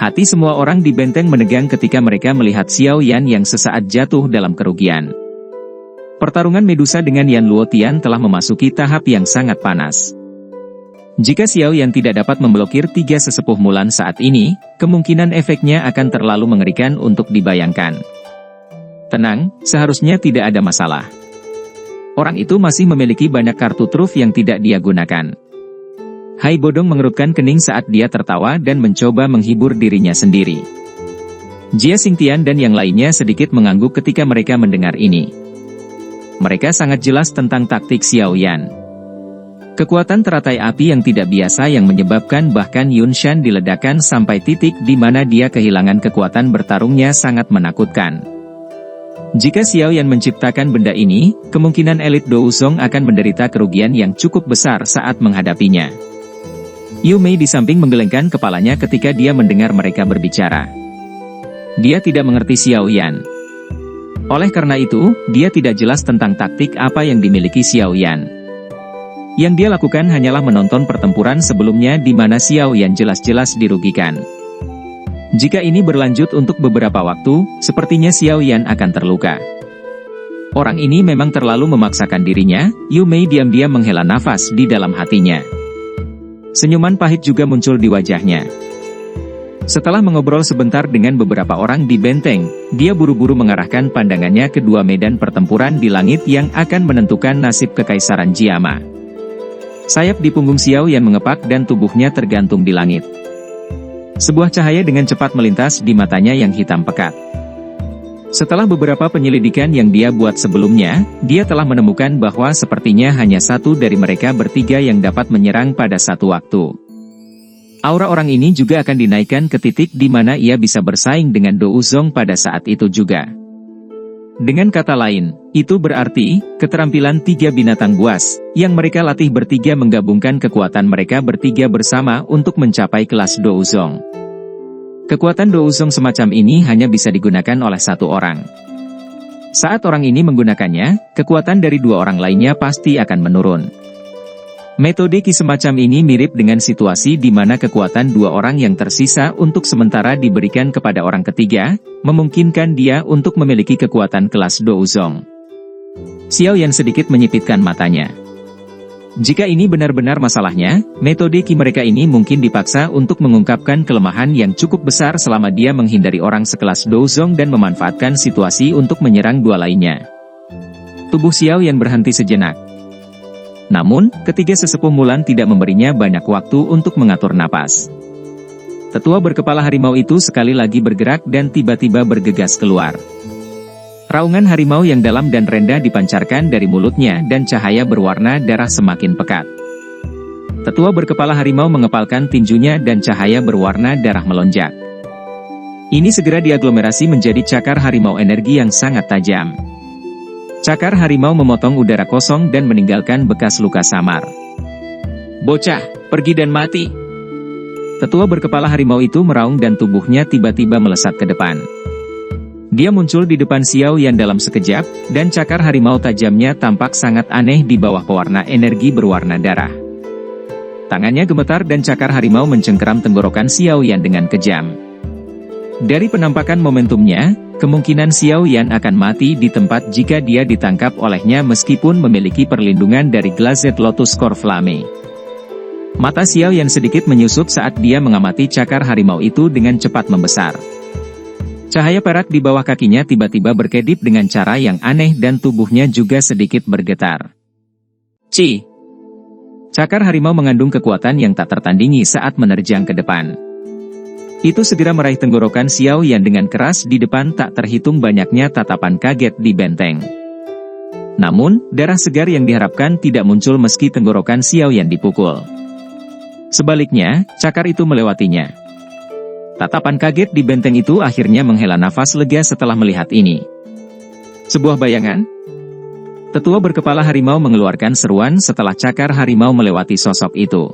Hati semua orang di benteng menegang ketika mereka melihat Xiao Yan yang sesaat jatuh dalam kerugian. Pertarungan Medusa dengan Yan Luotian telah memasuki tahap yang sangat panas. Jika Xiao Yan tidak dapat memblokir tiga sesepuh Mulan saat ini, kemungkinan efeknya akan terlalu mengerikan untuk dibayangkan. Tenang, seharusnya tidak ada masalah. Orang itu masih memiliki banyak kartu truf yang tidak dia gunakan. Hai Bodong mengerutkan kening saat dia tertawa dan mencoba menghibur dirinya sendiri. Jia Xingtian dan yang lainnya sedikit mengangguk ketika mereka mendengar ini. Mereka sangat jelas tentang taktik Xiao Yan. Kekuatan teratai api yang tidak biasa yang menyebabkan bahkan Yun Shan diledakkan sampai titik di mana dia kehilangan kekuatan bertarungnya sangat menakutkan. Jika Xiao Yan menciptakan benda ini, kemungkinan elit Dou Zong akan menderita kerugian yang cukup besar saat menghadapinya. Yu Mei di samping menggelengkan kepalanya ketika dia mendengar mereka berbicara. Dia tidak mengerti Xiao Yan. Oleh karena itu, dia tidak jelas tentang taktik apa yang dimiliki Xiao Yan. Yang dia lakukan hanyalah menonton pertempuran sebelumnya di mana Xiao Yan jelas-jelas dirugikan. Jika ini berlanjut untuk beberapa waktu, sepertinya Xiao Yan akan terluka. Orang ini memang terlalu memaksakan dirinya. Yu Mei diam-diam menghela nafas di dalam hatinya. Senyuman pahit juga muncul di wajahnya. Setelah mengobrol sebentar dengan beberapa orang di benteng, dia buru-buru mengarahkan pandangannya ke dua medan pertempuran di langit yang akan menentukan nasib Kekaisaran Jiama. Sayap di punggung Xiao Yan mengepak dan tubuhnya tergantung di langit. Sebuah cahaya dengan cepat melintas di matanya yang hitam pekat. Setelah beberapa penyelidikan yang dia buat sebelumnya, dia telah menemukan bahwa sepertinya hanya satu dari mereka bertiga yang dapat menyerang pada satu waktu. Aura orang ini juga akan dinaikkan ke titik di mana ia bisa bersaing dengan Dou Zong pada saat itu juga. Dengan kata lain, itu berarti, keterampilan tiga binatang buas, yang mereka latih bertiga menggabungkan kekuatan mereka bertiga bersama untuk mencapai kelas Dou Zong. Kekuatan Dou Zong semacam ini hanya bisa digunakan oleh satu orang. Saat orang ini menggunakannya, kekuatan dari dua orang lainnya pasti akan menurun. Metode Qi semacam ini mirip dengan situasi di mana kekuatan dua orang yang tersisa untuk sementara diberikan kepada orang ketiga, memungkinkan dia untuk memiliki kekuatan kelas Dou Zong. Xiao Yan sedikit menyipitkan matanya. Jika ini benar-benar masalahnya, metode Qi mereka ini mungkin dipaksa untuk mengungkapkan kelemahan yang cukup besar selama dia menghindari orang sekelas Dou Zong dan memanfaatkan situasi untuk menyerang dua lainnya. Tubuh Xiao Yan berhenti sejenak. Namun, ketiga sesepuh Mulan tidak memberinya banyak waktu untuk mengatur napas. Tetua berkepala harimau itu sekali lagi bergerak dan tiba-tiba bergegas keluar. Raungan harimau yang dalam dan rendah dipancarkan dari mulutnya dan cahaya berwarna darah semakin pekat. Tetua berkepala harimau mengepalkan tinjunya dan cahaya berwarna darah melonjak. Ini segera diaglomerasi menjadi cakar harimau energi yang sangat tajam. Cakar harimau memotong udara kosong dan meninggalkan bekas luka samar. "Bocah, pergi dan mati!" Tetua berkepala harimau itu meraung dan tubuhnya tiba-tiba melesat ke depan. Dia muncul di depan Xiao Yan dalam sekejap, dan cakar harimau tajamnya tampak sangat aneh di bawah pewarna energi berwarna darah. Tangannya gemetar dan cakar harimau mencengkeram tenggorokan Xiao Yan dengan kejam. Dari penampakan momentumnya, kemungkinan Xiao Yan akan mati di tempat jika dia ditangkap olehnya meskipun memiliki perlindungan dari Glazed Lotus Core Flame. Mata Xiao Yan sedikit menyusut saat dia mengamati cakar harimau itu dengan cepat membesar. Cahaya perak di bawah kakinya tiba-tiba berkedip dengan cara yang aneh dan tubuhnya juga sedikit bergetar. Ci! Cakar harimau mengandung kekuatan yang tak tertandingi saat menerjang ke depan. Itu segera meraih tenggorokan Xiao Yan dengan keras di depan tak terhitung banyaknya tatapan kaget di benteng. Namun, darah segar yang diharapkan tidak muncul meski tenggorokan Xiao Yan dipukul. Sebaliknya, cakar itu melewatinya. Tatapan kaget di benteng itu akhirnya menghela nafas lega setelah melihat ini. Sebuah bayangan? Tetua berkepala harimau mengeluarkan seruan setelah cakar harimau melewati sosok itu.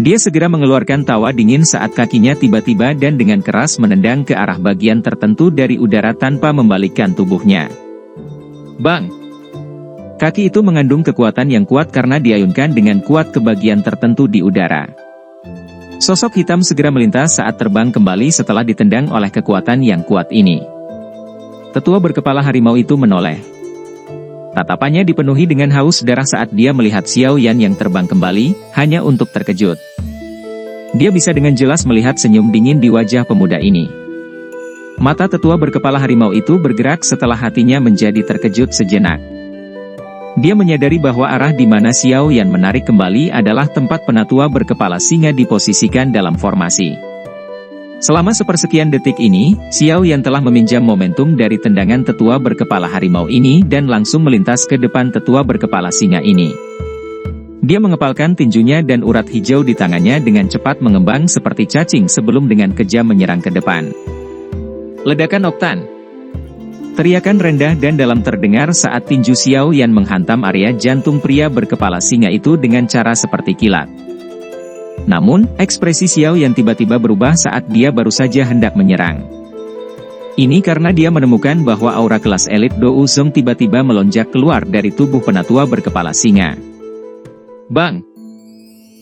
Dia segera mengeluarkan tawa dingin saat kakinya tiba-tiba dan dengan keras menendang ke arah bagian tertentu dari udara tanpa membalikkan tubuhnya. Bang! Kaki itu mengandung kekuatan yang kuat karena diayunkan dengan kuat ke bagian tertentu di udara. Sosok hitam segera melintas saat terbang kembali setelah ditendang oleh kekuatan yang kuat ini. Tetua berkepala harimau itu menoleh. Tatapannya dipenuhi dengan haus darah saat dia melihat Xiao Yan yang terbang kembali, hanya untuk terkejut. Dia bisa dengan jelas melihat senyum dingin di wajah pemuda ini. Mata tetua berkepala harimau itu bergerak setelah hatinya menjadi terkejut sejenak. Dia menyadari bahwa arah di mana Xiao Yan menarik kembali adalah tempat penatua berkepala singa diposisikan dalam formasi. Selama sepersekian detik ini, Xiao Yan telah meminjam momentum dari tendangan tetua berkepala harimau ini dan langsung melintas ke depan tetua berkepala singa ini. Dia mengepalkan tinjunya dan urat hijau di tangannya dengan cepat mengembang seperti cacing sebelum dengan kejam menyerang ke depan. Ledakan oktan. Teriakan rendah dan dalam terdengar saat tinju Xiao Yan menghantam area jantung pria berkepala singa itu dengan cara seperti kilat. Namun, ekspresi Xiao Yan tiba-tiba berubah saat dia baru saja hendak menyerang. Ini karena dia menemukan bahwa aura kelas elit Do Uzong tiba-tiba melonjak keluar dari tubuh penatua berkepala singa. Bang!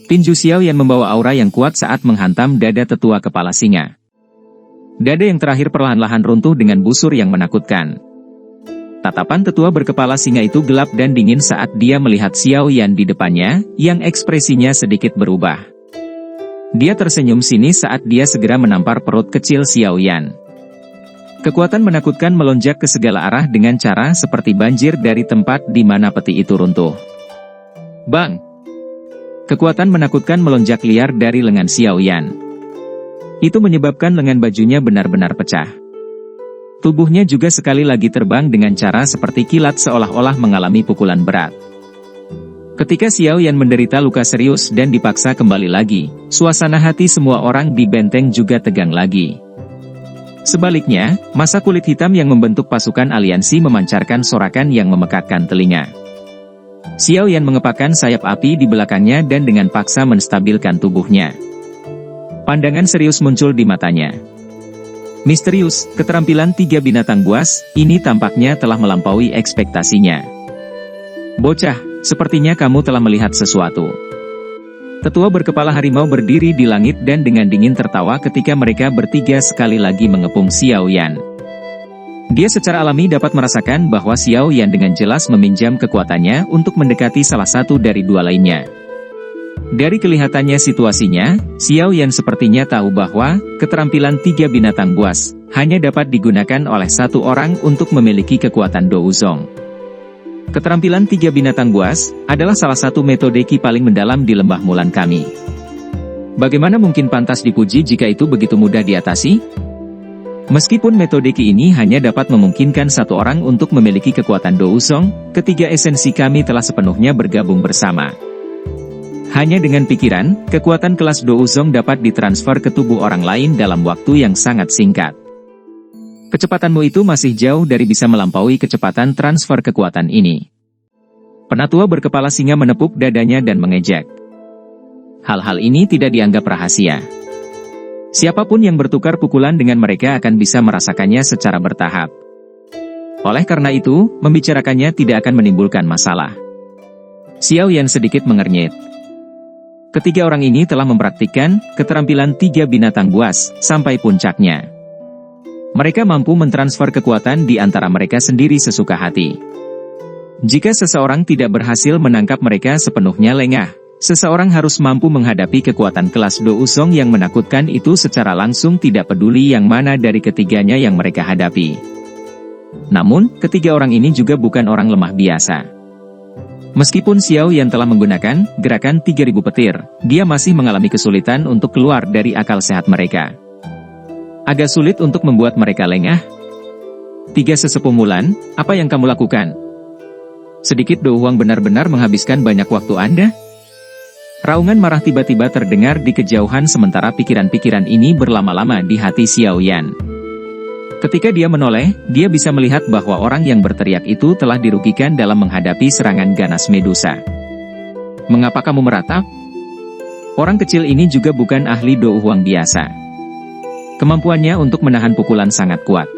Tinju Xiao Yan membawa aura yang kuat saat menghantam dada tetua kepala singa. Dada yang terakhir perlahan-lahan runtuh dengan busur yang menakutkan. Tatapan tetua berkepala singa itu gelap dan dingin saat dia melihat Xiao Yan di depannya, yang ekspresinya sedikit berubah. Dia tersenyum sinis saat dia segera menampar perut kecil Xiao Yan. Kekuatan menakutkan melonjak ke segala arah dengan cara seperti banjir dari tempat di mana peti itu runtuh. Bang! Kekuatan menakutkan melonjak liar dari lengan Xiao Yan. Itu menyebabkan lengan bajunya benar-benar pecah. Tubuhnya juga sekali lagi terbang dengan cara seperti kilat seolah-olah mengalami pukulan berat. Ketika Xiao Yan menderita luka serius dan dipaksa kembali lagi, suasana hati semua orang di benteng juga tegang lagi. Sebaliknya, massa kulit hitam yang membentuk pasukan aliansi memancarkan sorakan yang memekakkan telinga. Xiao Yan mengepakkan sayap api di belakangnya dan dengan paksa menstabilkan tubuhnya. Pandangan serius muncul di matanya. Misterius, keterampilan 3 binatang buas, ini tampaknya telah melampaui ekspektasinya. Bocah, sepertinya kamu telah melihat sesuatu. Tetua berkepala harimau berdiri di langit dan dengan dingin tertawa ketika mereka bertiga sekali lagi mengepung Xiao Yan. Dia secara alami dapat merasakan bahwa Xiao Yan dengan jelas meminjam kekuatannya untuk mendekati salah satu dari dua lainnya. Dari kelihatannya situasinya, Xiao Yan sepertinya tahu bahwa keterampilan 3 binatang buas hanya dapat digunakan oleh satu orang untuk memiliki kekuatan Do Uzong. Keterampilan 3 binatang buas adalah salah satu metode ki paling mendalam di lembah Mulan kami. Bagaimana mungkin pantas dipuji jika itu begitu mudah diatasi? Meskipun metode ki ini hanya dapat memungkinkan satu orang untuk memiliki kekuatan Do Uzong, ketiga esensi kami telah sepenuhnya bergabung bersama. Hanya dengan pikiran, kekuatan kelas Do Uzong dapat ditransfer ke tubuh orang lain dalam waktu yang sangat singkat. Kecepatanmu itu masih jauh dari bisa melampaui kecepatan transfer kekuatan ini. Penatua berkepala singa menepuk dadanya dan mengejek. Hal-hal ini tidak dianggap rahasia. Siapapun yang bertukar pukulan dengan mereka akan bisa merasakannya secara bertahap. Oleh karena itu, membicarakannya tidak akan menimbulkan masalah. Xiao Yan sedikit mengernyit. Ketiga orang ini telah mempraktikkan keterampilan 3 binatang buas sampai puncaknya. Mereka mampu mentransfer kekuatan di antara mereka sendiri sesuka hati. Jika seseorang tidak berhasil menangkap mereka sepenuhnya lengah, seseorang harus mampu menghadapi kekuatan kelas Do Uzong yang menakutkan itu secara langsung tidak peduli yang mana dari ketiganya yang mereka hadapi. Namun, ketiga orang ini juga bukan orang lemah biasa. Meskipun Xiao Yan telah menggunakan gerakan 3000 petir, dia masih mengalami kesulitan untuk keluar dari akal sehat mereka. Agak sulit untuk membuat mereka lengah. 3 sesepuh Mulan, apa yang kamu lakukan? Sedikit Do Huang benar-benar menghabiskan banyak waktu Anda? Raungan marah tiba-tiba terdengar di kejauhan sementara pikiran-pikiran ini berlama-lama di hati Xiao Yan. Ketika dia menoleh, dia bisa melihat bahwa orang yang berteriak itu telah dirugikan dalam menghadapi serangan ganas Medusa. Mengapa kamu meratap? Orang kecil ini juga bukan ahli Do Huang biasa. Kemampuannya untuk menahan pukulan sangat kuat.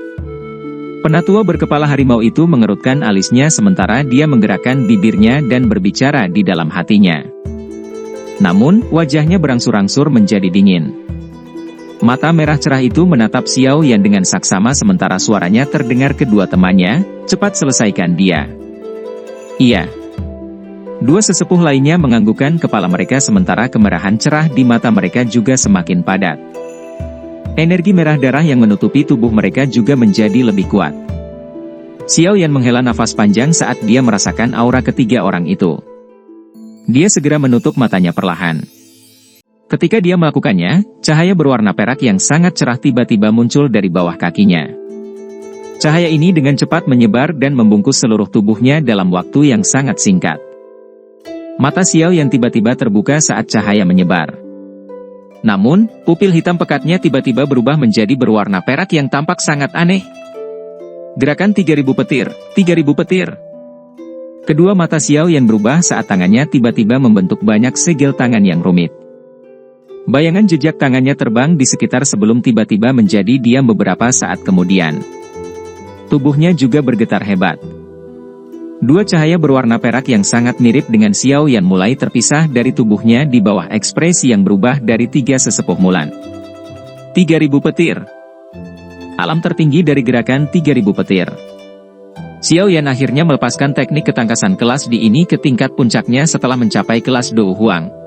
Penatua berkepala harimau itu mengerutkan alisnya sementara dia menggerakkan bibirnya dan berbicara di dalam hatinya. Namun, wajahnya berangsur-angsur menjadi dingin. Mata merah cerah itu menatap Xiao Yan dengan saksama sementara suaranya terdengar kedua temannya, "Cepat selesaikan dia." "Iya." Dua sesepuh lainnya menganggukkan kepala mereka sementara kemerahan cerah di mata mereka juga semakin padat. Energi merah darah yang menutupi tubuh mereka juga menjadi lebih kuat. Xiao Yan menghela nafas panjang saat dia merasakan aura ketiga orang itu. Dia segera menutup matanya perlahan. Ketika dia melakukannya, cahaya berwarna perak yang sangat cerah tiba-tiba muncul dari bawah kakinya. Cahaya ini dengan cepat menyebar dan membungkus seluruh tubuhnya dalam waktu yang sangat singkat. Mata Xiao Yan tiba-tiba terbuka saat cahaya menyebar. Namun, pupil hitam pekatnya tiba-tiba berubah menjadi berwarna perak yang tampak sangat aneh. Gerakan 3000 petir, 3000 petir. Kedua mata Xiao Yan berubah saat tangannya tiba-tiba membentuk banyak segel tangan yang rumit. Bayangan jejak tangannya terbang di sekitar sebelum tiba-tiba menjadi diam beberapa saat kemudian. Tubuhnya juga bergetar hebat. Dua cahaya berwarna perak yang sangat mirip dengan Xiao Yan mulai terpisah dari tubuhnya di bawah ekspresi yang berubah dari tiga sesepuh Mulan. 3000 petir. Alam tertinggi dari gerakan 3000 petir. Xiao Yan akhirnya melepaskan teknik ketangkasan kelas D ini ke tingkat puncaknya setelah mencapai kelas Dou Huang.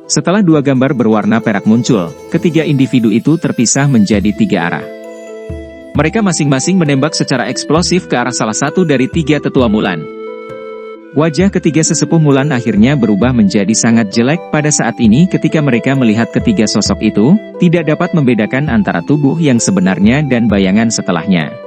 Setelah dua gambar berwarna perak muncul, ketiga individu itu terpisah menjadi tiga arah. Mereka masing-masing menembak secara eksplosif ke arah salah satu dari tiga tetua Mulan. Wajah ketiga sesepuh Mulan akhirnya berubah menjadi sangat jelek pada saat ini ketika mereka melihat ketiga sosok itu, tidak dapat membedakan antara tubuh yang sebenarnya dan bayangan setelahnya.